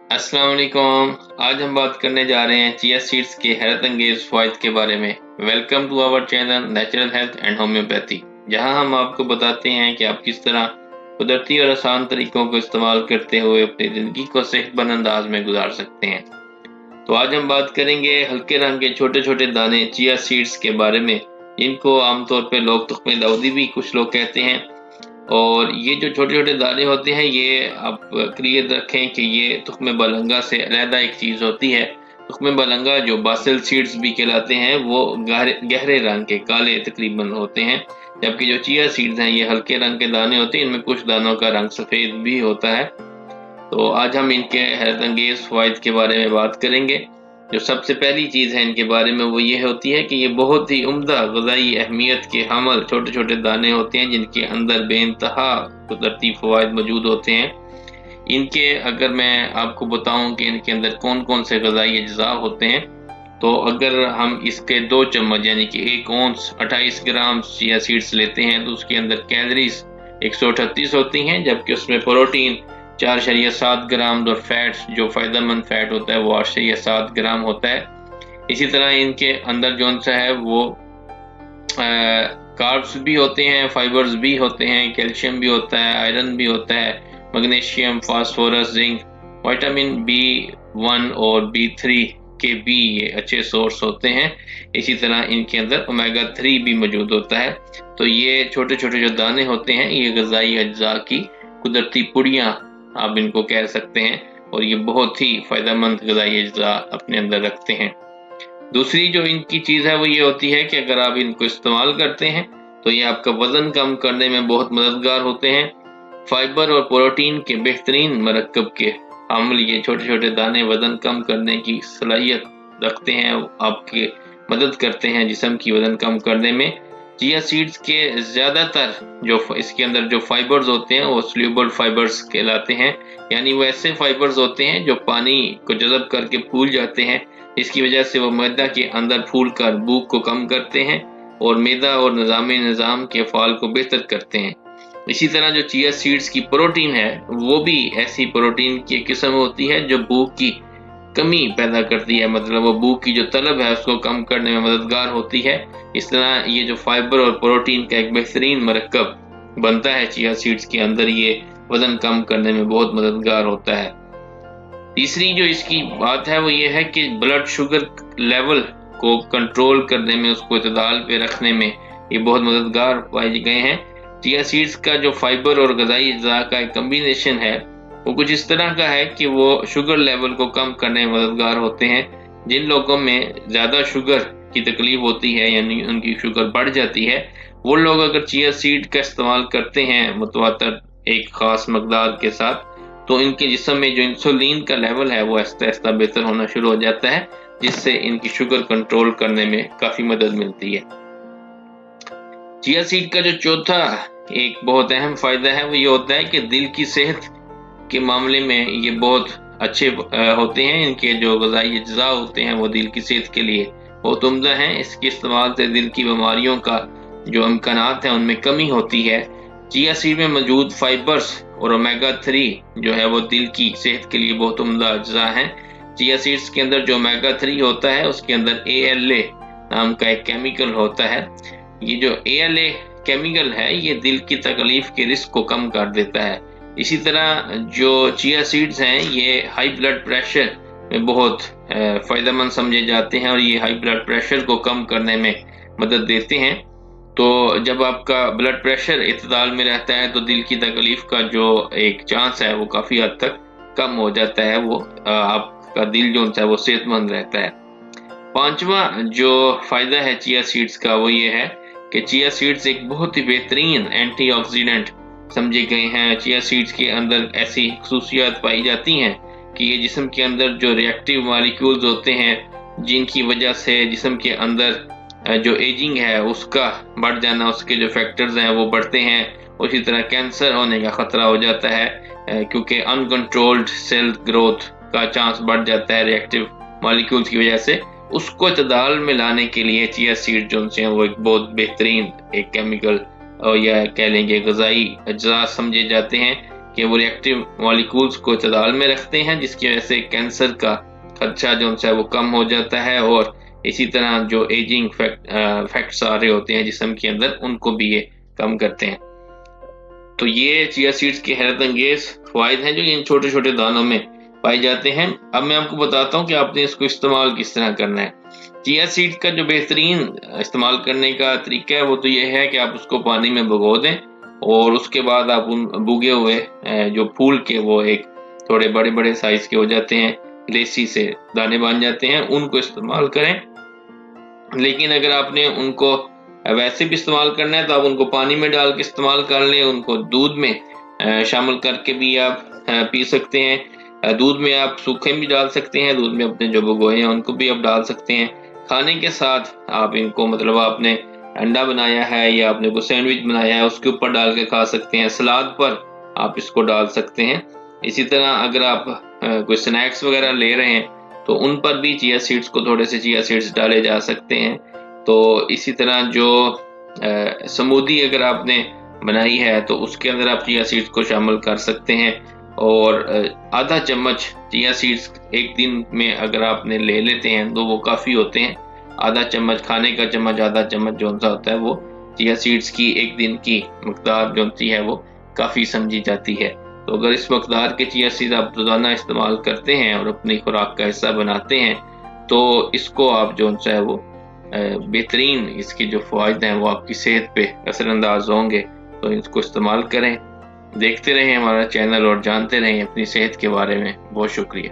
अस्सलाम वालेकुम। आज हम बात करने जा रहे हैं चिया सीड्स के हैरत अंगेज फ़वाइद के बारे में। Welcome to our channel natural health and homoeopathy, जहां हम आपको बताते हैं कि आप किस तरह कुदरती और आसान तरीकों को इस्तेमाल करते हुए अपनी ज़िंदगी को सेहतमंद अंदाज में गुजार सकते हैं। तो आज हम बात करेंगे हल्के रंग के छोटे छोटे दाने चिया सीड्स के बारे में, जिनको आमतौर पर लोग तुख्मे दाऊदी भी कुछ लोग कहते हैं। और ये जो छोटे छोटे दाने होते हैं, ये आप क्लियर रखें कि ये तुख्मे बलंगा से अलहदा एक चीज़ होती है। तुख्मे बलंगा जो बासिल सीड्स भी कहलाते हैं, वो गहरे रंग के काले तकरीबन होते हैं, जबकि जो चिया सीड्स हैं ये हल्के रंग के दाने होते हैं। इनमें कुछ दानों का रंग सफ़ेद भी होता है। तो आज हम इनके हैरत अंगेज फ़वाइद के बारे में बात करेंगे। जो सबसे पहली चीज़ है इनके बारे में वो ये होती है कि ये बहुत ही उम्दा ग़िज़ाई अहमियत के हामिल छोटे छोटे दाने होते हैं, जिनके अंदर बेइंतहा कुदरती फ़वाइद मौजूद होते हैं। इनके अगर मैं आपको बताऊं कि इनके अंदर कौन कौन से ग़िज़ाई अज्जा होते हैं, तो अगर हम इसके 2 चम्मच यानी कि 1 औंस 28 ग्राम चिया सीड्स लेते हैं, तो उसके अंदर कैलोरीज 138 होती हैं, जबकि उसमें प्रोटीन 4.7 ग्राम और फैट्स जो फ़ायदेमंद फैट होता है वो 8.7 ग्राम होता है। इसी तरह इनके अंदर जो सा है वो कार्ब्स भी होते हैं, फाइबर्स भी होते हैं, कैल्शियम भी होता है, आयरन भी होता है, magnesium, phosphorus, zinc, vitamin B1 और B3 के भी ये अच्छे सोर्स होते हैं। इसी तरह इनके अंदर ओमेगा 3 भी मौजूद होता है। तो ये छोटे छोटे जो दाने होते हैं ये ग़िज़ाई अज्जा की कुदरती पुड़ियाँ आप इनको कह सकते हैं, और ये बहुत ही फ़ायदेमंद ग़िज़ाई अज्जा अपने अंदर रखते हैं। दूसरी जो इनकी चीज़ है वो ये होती है कि अगर आप इनको इस्तेमाल करते हैं तो ये आपका वज़न कम करने में बहुत मददगार होते हैं। फाइबर और प्रोटीन के बेहतरीन मरकब के हामिल ये छोटे छोटे दाने वज़न कम करने की सलाहियत रखते हैं, आपके मदद करते हैं जिस्म की वज़न कम करने में। चिया सीड्स के ज़्यादातर जो इसके अंदर जो फाइबर्स होते हैं वो सोल्यूबल फाइबर्स कहलाते हैं, यानी वो ऐसे फाइबर्स होते हैं जो पानी को जज़ब करके फूल जाते हैं। इसकी वजह से वो मैदा के अंदर फूल कर भूख को कम करते हैं और मैदा और निज़ाम के फ़ाल को बेहतर करते हैं। इसी तरह जो चिया सीड्स की प्रोटीन है वो भी ऐसी प्रोटीन की किस्म होती है जो भूख की कमी पैदा करती है, मतलब वो भूख की जो तलब है उसको कम करने में मददगार होती है। इस तरह ये जो फाइबर और प्रोटीन का एक बेहतरीन मरकब बनता है चिया सीड्स के अंदर, ये वज़न कम करने में बहुत मददगार होता है। तीसरी जो इसकी बात है वो ये है कि ब्लड शुगर लेवल को कंट्रोल करने में, उसको इतदाल पे रखने में ये बहुत मददगार पाए गए हैं। चिया सीड्स का जो फाइबर और ग़िज़ाई अज्जा का एक कम्बिनेशन है वो कुछ इस तरह का है कि वो शुगर लेवल को कम करने में मददगार होते हैं। जिन लोगों में ज़्यादा शुगर की तकलीफ होती है, यानी उनकी शुगर बढ़ जाती है, वो लोग अगर चिया सीड का इस्तेमाल करते हैं मुतवातर एक ख़ास मकदार के साथ, तो इनके जिस्म में जो इंसुलिन का लेवल है वो आहिस्ता आहिस्ता बेहतर होना शुरू हो जाता है, जिससे इनकी शुगर कंट्रोल करने में काफ़ी मदद मिलती है। चिया सीड का जो चौथा एक बहुत अहम फ़ायदा है वो ये होता है कि दिल की सेहत के मामले में ये बहुत अच्छे होते हैं। इनके जो ग़िज़ाई अज्जा होते हैं वो दिल की सेहत के लिए बहुत उम्दा हैं। इसके इस्तेमाल से दिल की बीमारियों का जो इम्कानात हैं उनमें कमी होती है। चिया सीड में मौजूद फाइबर्स और ओमेगा 3 जो है वो दिल की सेहत के लिए बहुत उम्दा अज्जा हैं। चिया सीड्स के अंदर जो ओमेगा 3 होता है उसके अंदर ALA नाम का एक केमिकल होता है। ये जो ALA केमिकल है ये दिल की तकलीफ के रिस्क को कम कर देता है। इसी तरह जो चिया सीड्स हैं ये हाई ब्लड प्रेशर में बहुत फ़ायदेमंद समझे जाते हैं, और ये हाई ब्लड प्रेशर को कम करने में मदद देते हैं। तो जब आपका ब्लड प्रेशर इतदाल में रहता है तो दिल की तकलीफ का जो एक चांस है वो काफ़ी हद तक कम हो जाता है, वो आपका दिल जो है वो सेहतमंद रहता है। पांचवा जो फ़ायदा है चिया सीड्स का वो ये है कि चिया सीड्स एक बहुत ही बेहतरीन एंटीऑक्सीडेंट समझे गए हैं। चिया सीड्स के अंदर ऐसी खसूसियात पाई जाती हैं कि ये जिस्म के अंदर जो रिएक्टिव मॉलिक्यूल्स होते हैं, जिनकी वजह से जिस्म के अंदर जो एजिंग है उसका बढ़ जाना, उसके जो फैक्टर्स हैं वो बढ़ते हैं। उसी तरह कैंसर होने का ख़तरा हो जाता है, क्योंकि अनकंट्रोल्ड सेल ग्रोथ का चांस बढ़ जाता है रिएक्टिव मॉलिक्यूल्स की वजह से। उसको इतदाल में लाने के लिए चिया सीड जो हैं वो एक बहुत बेहतरीन एक केमिकल या कह लेंगे ग़िज़ाई अज्जा समझे जाते हैं کہ وہ ریئیکٹیو مالیکولز کو اعتدال میں رکھتے ہیں، جس کی وجہ سے کینسر کا خدشہ جو ہے وہ کم ہو جاتا ہے، اور اسی طرح جو ایجنگ فیکٹس آ رہے ہوتے ہیں جسم کے اندر ان کو بھی یہ کم کرتے ہیں۔ تو یہ چیا سیڈز کے حیرت انگیز فوائد ہیں جو ان چھوٹے چھوٹے دانوں میں پائے جاتے ہیں۔ اب میں آپ کو بتاتا ہوں کہ آپ نے اس کو استعمال کس طرح کرنا ہے۔ چیا سیڈ کا جو بہترین استعمال کرنے کا طریقہ ہے وہ تو یہ ہے کہ آپ اس کو پانی میں بھگو دیں، اور اس کے بعد آپ ان بھوگے ہوئے جو پھول کے وہ ایک تھوڑے بڑے بڑے سائز کے ہو جاتے ہیں، لیسی سے دانے بن جاتے ہیں، ان کو استعمال کریں۔ لیکن اگر آپ نے ان کو ویسے بھی استعمال کرنا ہے تو آپ ان کو پانی میں ڈال کے استعمال کر لیں، ان کو دودھ میں شامل کر کے بھی آپ پی سکتے ہیں۔ دودھ میں آپ سوکھے بھی ڈال سکتے ہیں، دودھ میں اپنے جو بھگوئے ہیں ان کو بھی آپ ڈال سکتے ہیں۔ کھانے کے ساتھ آپ ان کو مطلب آپ نے انڈا بنایا ہے یا آپ نے کوئی سینڈوچ بنایا ہے اس کے اوپر ڈال کے کھا سکتے ہیں، سلاد پر آپ اس کو ڈال سکتے ہیں۔ اسی طرح اگر آپ کوئی سنیکس وغیرہ لے رہے ہیں تو ان پر بھی چیا سیڈز کو تھوڑے سے چیا سیڈز ڈالے جا سکتے ہیں۔ تو اسی طرح جو سمودی اگر آپ نے بنائی ہے تو اس کے اندر آپ چیا سیڈز کو شامل کر سکتے ہیں، اور آدھا چمچ چیا سیڈز ایک دن میں اگر آپ نے لے لیتے ہیں تو وہ کافی ہوتے ہیں۔ آدھا چمچ کھانے کا چمچ، آدھا چمچ جو ہوتا ہے وہ چیا سیڈز کی ایک دن کی مقدار جو ہوتی ہے وہ کافی سمجھی جاتی ہے۔ تو اگر اس مقدار کے چیا سیڈز آپ روزانہ استعمال کرتے ہیں اور اپنی خوراک کا حصہ بناتے ہیں تو اس کو آپ جو ہے وہ بہترین اس کے جو فوائد ہیں وہ آپ کی صحت پہ اثر انداز ہوں گے۔ تو اس کو استعمال کریں، دیکھتے رہیں ہمارا چینل اور جانتے رہیں اپنی صحت کے بارے میں۔ بہت شکریہ۔